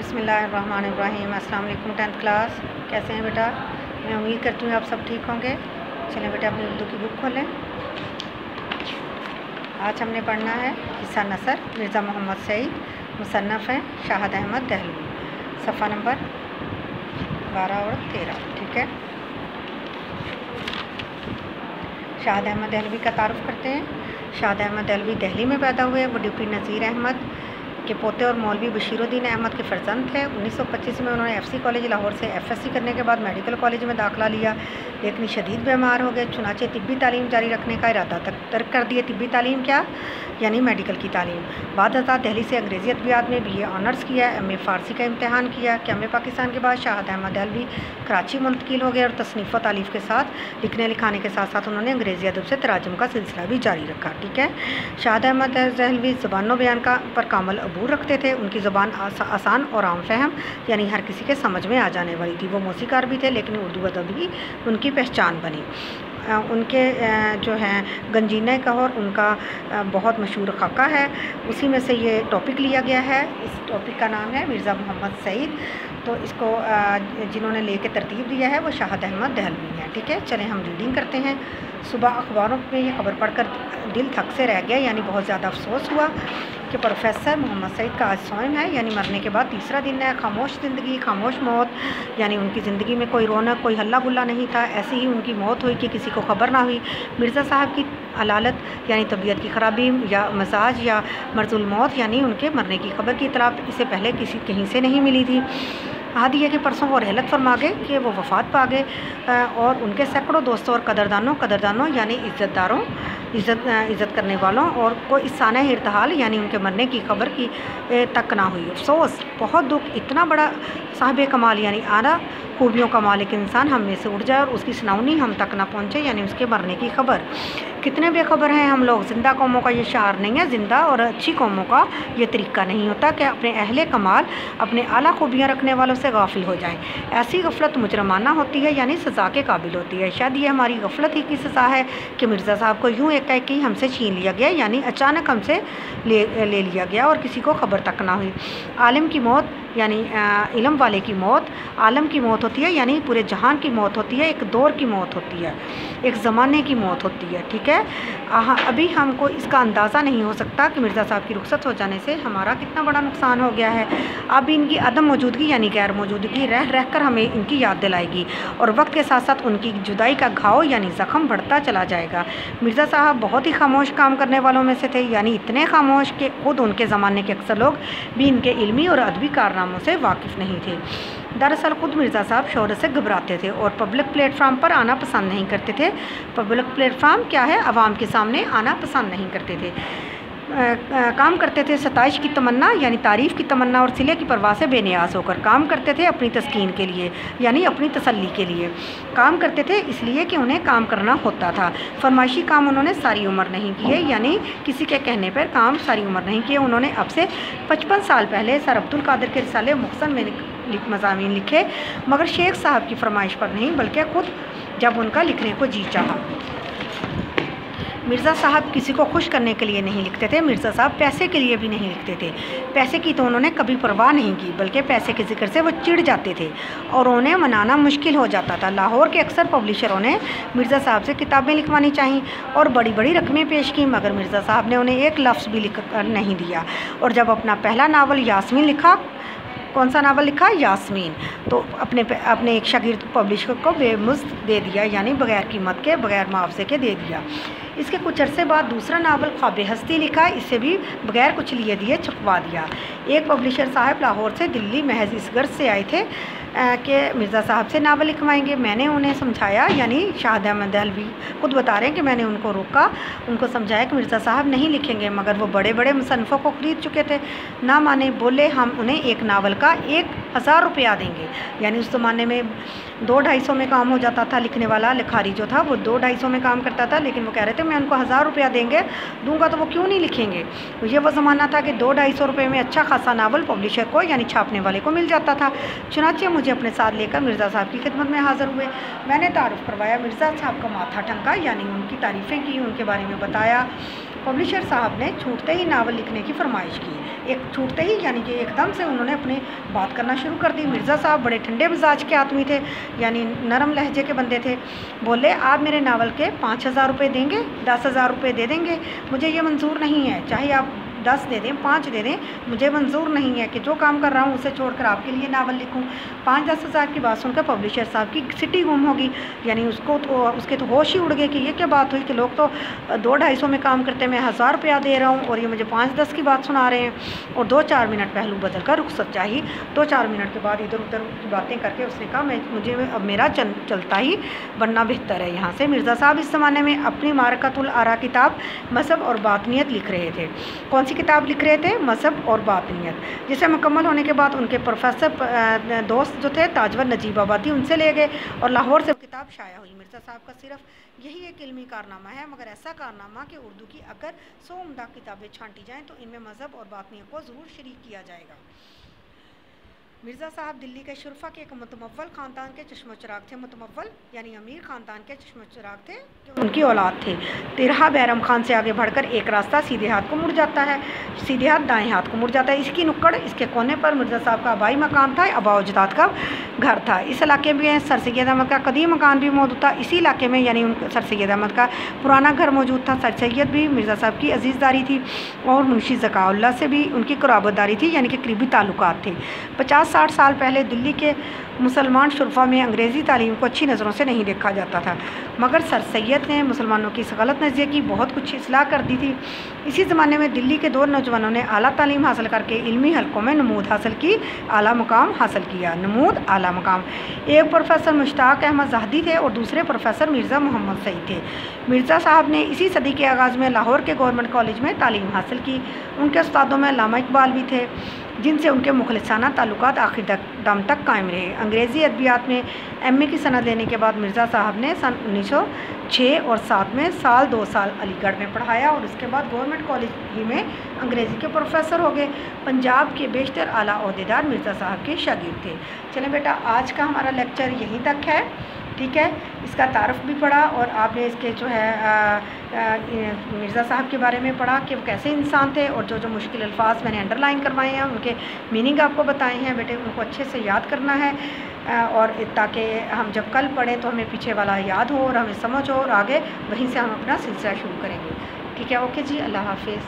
बिस्मिल्लाहिर्रहमानिर्रहीम। अस्सलाम वालेकुम 10th क्लास, कैसे हैं बेटा? मैं उम्मीद करती हूँ आप सब ठीक होंगे। चलें बेटा अपनी उर्दू की बुक खोलें। आज हमने पढ़ना है हिस्सा नसर मिर्ज़ा मोहम्मद सईद, मुसन्नफ़ हैं शाहद अहमद दहलवी, सफ़ा नंबर 12 और 13। ठीक है, शाहद अहमद दहलवी का तारुफ़ करते हैं। शाहद अहमद दहलवी दिल्ली में पैदा हुए। वो डिप्टी नज़ीर अहमद के पोते और मौलवी बशीरुद्दीन अहमद के फ़र्जंद थे। 1925 में उन्होंने FC कॉलेज लाहौर से FSC करने के बाद मेडिकल कॉलेज में दाखिला लिया, लेकिन शदीद बीमार हो गए। चुनाचे तिब्बी तालीम जारी रखने का इरादा तर्क कर दिए। तिब्बी तालीम क्या, यानी मेडिकल की तालीम। बाद हज़ार दिल्ली से अंग्रेज़ी अदबियात में BA ऑनर्स किया, MA फ़ारसी का इम्तहान किया। क़याम पाकिस्तान के बाद शाहद अहमद दहलवी कराची मुंतकिल हो गए और तसनीफ़ व तालीफ़ के साथ लिखने लिखाने के साथ साथ उन्होंने अंग्रेज़ी अदब से तराजुम का सिलसिला भी जारी रखा। ठीक है, शाहद अहमद दहलवी ज़बान बयान का पर कामल अबूर रखते थे। उनकी ज़बान आसान और आम फहम, यानी हर किसी के समझ में आ जाने वाली थी। वो मौसीकार भी थे, लेकिन उर्दू अदब ही उनकी पहचान बनी। उनके जो हैं गंजीना कहर उनका बहुत मशहूर खाका है, उसी में से ये टॉपिक लिया गया है। इस टॉपिक का नाम है मिर्ज़ा मोहम्मद सईद। तो इसको जिन्होंने लेके तरतीब दिया है वो शाहद अहमद दहलवी हैं। ठीक है, चलें हम रीडिंग करते हैं। सुबह अखबारों में ये खबर पढ़कर दिल थक से रह गया, यानी बहुत ज़्यादा अफसोस हुआ कि प्रोफेसर मोहम्मद सईद का आज सोम है, यानी मरने के बाद तीसरा दिन है। खामोश ज़िंदगी खामोश मौत, यानी उनकी ज़िंदगी में कोई रौनक कोई हल्ला गुल्ला नहीं था। ऐसे ही उनकी मौत हुई कि किसी को खबर ना हुई। मिर्ज़ा साहब की हलालत यानी तबीयत की ख़राबी या मजाज या मर्ज़ुल मौत, यानी उनके मरने की खबर की इतला इससे पहले कहीं से नहीं मिली थी। हादी है कि परसों वो रहलत फरमा गए कि वो वफ़ात पा गए और उनके सैकड़ों दोस्तों और कदरदानों यानी इज़्ज़तदारों इज़्ज़त करने वालों और को इस साना इर्तहाल यानी उनके मरने की खबर की तक ना हुई। अफसोस, बहुत दुख, इतना बड़ा साहिब कमाल यानी आला खूबियों का मालिक इंसान हम में से उठ जाए और उसकी सुनाउनी हम तक ना पहुँचे, यानी उसके मरने की खबर। कितने बेखबर हैं हम लोग। ज़िंदा कौमों का ये शार नहीं है, ज़िंदा और अच्छी कौमों का ये तरीका नहीं होता कि अपने अहले कमाल अपने आला खूबियाँ रखने वालों से गाफिल हो जाएं। ऐसी गफलत मुजरमाना होती है, यानी सज़ा के काबिल होती है। शायद ये हमारी गफलत ही की सज़ा है कि मिर्ज़ा साहब को यूँ एक हमसे छीन लिया गया, यानी अचानक हमसे ले लिया गया और किसी को खबर तक ना हुई। आलिम की मौत यानी इल्म वाले की मौत, आलम की मौत होती है, यानी पूरे जहान की मौत होती है। एक दौर की मौत होती है, एक ज़माने की मौत होती है। ठीक है, अभी हमको इसका अंदाज़ा नहीं हो सकता कि मिर्ज़ा साहब की रुखसत हो जाने से हमारा कितना बड़ा नुकसान हो गया है। अब इनकी अदम मौजूदगी यानी गैर मौजूदगी रह रह कर हमें इनकी याद दिलाएगी और वक्त के साथ साथ उनकी जुदाई का घाव यानी ज़ख़म बढ़ता चला जाएगा। मिर्ज़ा साहब बहुत ही खामोश काम करने वालों में से थे, यानी इतने खामोश कि खुद उनके ज़माने के अक्सर लोग भी इनके इल्मी और अदबी कारनामों से वाकिफ़ नहीं थे। दरअसल खुद मिर्ज़ा साहब शोहरत से घबराते थे और पब्लिक प्लेटफार्म पर आना पसंद नहीं करते थे। पब्लिक प्लेटफार्म क्या है, आवाम के सामने आना पसंद नहीं करते थे। काम करते थे सताइश की तमन्ना यानी तारीफ़ की तमन्ना और सिले की परवाह से बेनियाज होकर। काम करते थे अपनी तस्कीन के लिए, यानी अपनी तसल्ली के लिए। काम करते थे इसलिए कि उन्हें काम करना होता था। फरमाइशी काम उन्होंने सारी उम्र नहीं किए, यानी किसी के कहने पर काम सारी उम्र नहीं किए। उन्होंने अब से 55 साल पहले सर अब्दुल कादिर के रिसाले मुहसन में मज़ामीन लिखे, मगर शेख साहब की फरमाइश पर नहीं, बल्कि खुद जब उनका लिखने को जी चाहा। मिर्ज़ा साहब किसी को खुश करने के लिए नहीं लिखते थे। मिर्ज़ा साहब पैसे के लिए भी नहीं लिखते थे। पैसे की तो उन्होंने कभी परवाह नहीं की, बल्कि पैसे के जिक्र से वो चिढ़ जाते थे और उन्हें मनाना मुश्किल हो जाता था। लाहौर के अक्सर पब्लिशरों ने मिर्ज़ा साहब से किताबें लिखवानी चाहिए और बड़ी बड़ी रकमें पेश की, मगर मिर्ज़ा साहब ने उन्हें एक लफ्ज़ भी लिख कर नहीं दिया। और जब अपना पहला नावल यास्मीन लिखा, कौन सा नावल लिखा, यास्मीन, तो अपने एक शागिर्द पब्लिशर को बेमुफ्त दे दिया, यानी बग़ैर कीमत के बग़ैर मुआवजे के दे दिया। इसके कुछ अरसे बाद दूसरा नावल ख्वाब हस्ती लिखा, इसे भी बग़ैर कुछ लिए दिए छपवा दिया। एक पब्लिशर साहब लाहौर से दिल्ली महज इस गर्ज से आए थे कि मिर्ज़ा साहब से नावल लिखवाएंगे। मैंने उन्हें समझाया, यानी शाहद अहमद दहलवी खुद बता रहे हैं कि मैंने उनको रोका, उनको समझाया कि मिर्ज़ा साहब नहीं लिखेंगे, मगर वो बड़े बड़े मुसन्निफ़ों को ख़रीद चुके थे। ना माने, बोले हम उन्हें एक नावल का 1000 रुपया देंगे, यानी उस ज़माने में 200-250 में काम हो जाता था। लिखने वाला लिखारी जो था वो 200-250 में काम करता था, लेकिन वो कह रहे थे मैं उनको 1000 रुपया दूंगा तो वो क्यों नहीं लिखेंगे। तो ये वो ज़माना था कि 200-250 रुपये में अच्छा खासा नावल पब्लिशर को यानी छापने वाले को मिल जाता था। चुनांचे मुझे अपने साथ लेकर मिर्ज़ा साहब की खिदमत में हाज़िर हुए। मैंने तारुफ़ करवाया, मिर्ज़ा साहब का माथा ठनका, यानी उनकी तारीफ़ें की, उनके बारे में बताया। पब्लिशर साहब ने छूटते ही नावल लिखने की फरमाइश की। ایک چھوٹتے ہی یعنی کہ ایک دم سے انہوں نے اپنی بات کرنا شروع کر دی۔ مرزا صاحب بڑے ٹھنڈے مزاج کے آدمی تھے، یعنی نرم لہجے کے بندے تھے۔ بولے آپ میرے ناول کے 5,000 روپے دیں گے، 10,000 روپے دے دیں گے، مجھے یہ منظور نہیں ہے، چاہے آپ 10 دے دیں، 5 دے دیں، مجھے منظور نہیں ہے کہ جو کام کر رہا ہوں اسے چھوڑ کر آپ کے لیے ناول لکھوں۔ 5-10 ہزار کی بات سن کر پبلشر صاحب کی سٹی گم ہوگی، یعنی اس کے تو ہوش ہی اڑ گئے کہ یہ کیا بات ہوئی کہ لوگ تو 200-250 میں کام کرتے، میں 1,000 روپیہ دے رہا ہوں اور یہ مجھے 5-10 کی بات سنا رہے ہیں۔ اور 2-4 منٹ پہلو بدل کر رخصت چاہی۔ 2-4 منٹ کے بعد ادھر ادھر کی باتیں کر کے اس نے کہا مجھے اب میرا چلتا ہی بننا بہتر ہے یہاں سے۔ مرزا صاحب اس زمانے میں اپنی معرکۃ الآراء کتاب مذہب اور باطنیت لکھ رہے تھے۔ کون سی کتاب لکھ رہے تھے؟ مذہب اور باطنیت، جسے مکمل ہونے کے بعد ان کے پروفیسر دوست جو تھے تاجور نجیب آبادی ان سے لے گئے اور لاہور سے کتاب شائع ہوئی۔ مرزا صاحب کا صرف یہی ایک علمی کارنامہ ہے، مگر ایسا کارنامہ کہ اردو کی اگر 100 عمدہ کتابیں چھانٹی جائیں تو ان میں مذہب اور باطنیت کو ضرور شریک کیا جائے گا۔ مرزا صاحب دلی کے شرفا کے ایک متمول خاندان کے چشم و چراغ تھے۔ متمول یعنی امیر خاندان کے چشم و چراغ تھے، ان کی اولاد تھے۔ تیرہا بیرم خان سے آگے بڑھ کر ایک راستہ سیدھے ہاتھ کو مڑ جاتا ہے، سیدھے ہاتھ دائیں ہاتھ کو مڑ جاتا ہے۔ اس کی نکڑ، اس کے کونے پر مرزا صاحب کا آبائی مکان تھا، آباء و اجداد کا گھر تھا۔ اس علاقے میں سر سید احمد کا قدیم مکان بھی موجود تھا۔ اسی علاقے میں یعنی سر سید احمد کا پرانا گھر موجود تھا۔ سر سید بھی مرزا صاحب کی عزیز داری تھی اور منشی ذکاء اللہ سے بھی ان کی قرابت داری تھی، یعنی کہ قریبی تعلقات تھے۔ 50-60 سال پہلے دلی کے مسلمان شرفا میں انگریزی تعلیم کو اچھی نظروں سے نہیں دیکھا جاتا تھا، مگر سر سید نے مسلمانوں کی اس غلط نظریے کی بہت کچھ اصلاح کر دی تھی۔ اسی زمانے میں دلی کے 2 نوجوانوں نے اعلیٰ تعلیم حاصل کر کے علمی حلقوں میں نمود حاصل کی، اعلیٰ مقام حاصل کیا۔ نمود، اعلیٰ مقام۔ ایک پروفیسر مشتاق احمد زاہدی تھے اور دوسرے پروفیسر مرزا محمد سعید تھے۔ مرزا صاحب نے اسی صدی کے آغاز میں لاہور کے گورنمنٹ کالج میں تعلیم حاصل کی۔ ان کے استادوں میں علامہ اقبال بھی تھے، جن سے ان کے مخلصانہ تعلقات آخر دم تک قائم رہے۔ انگریزی ادبیات میں ایم اے کی سند لینے کے بعد مرزا صاحب نے سن 1906 اور 7 میں 2 سال علی گڑھ میں پڑھایا اور اس کے بعد گورنمنٹ کالج ہی میں انگریزی کے پروفیسر ہو گئے۔ پنجاب کے بیشتر اعلیٰ عہدیدار مرزا صاحب کے شاگرد تھے۔ چلیں بیٹا، آج کا ہمارا لیکچر یہیں تک ہے، ٹھیک ہے؟ اس کا تعارف بھی پڑھا اور آپ نے اس کے جو ہے مرزا صاحب کے بارے میں پڑھا کہ وہ کیسے انسان تھے، اور جو مشکل الفاظ میں نے انڈر لائن کروائے ہیں ان کے میننگ آپ کو بتائے ہیں۔ بیٹے ان کو اچھے سے یاد کرنا ہے اور تاکہ ہم جب کل پڑھیں تو ہمیں پیچھے والا یاد ہو اور ہمیں سمجھ ہو، اور آگے وہیں سے ہم اپنا سلسلہ شروع کریں گے، ٹھیک ہے؟ اوکے جی، اللہ حافظ۔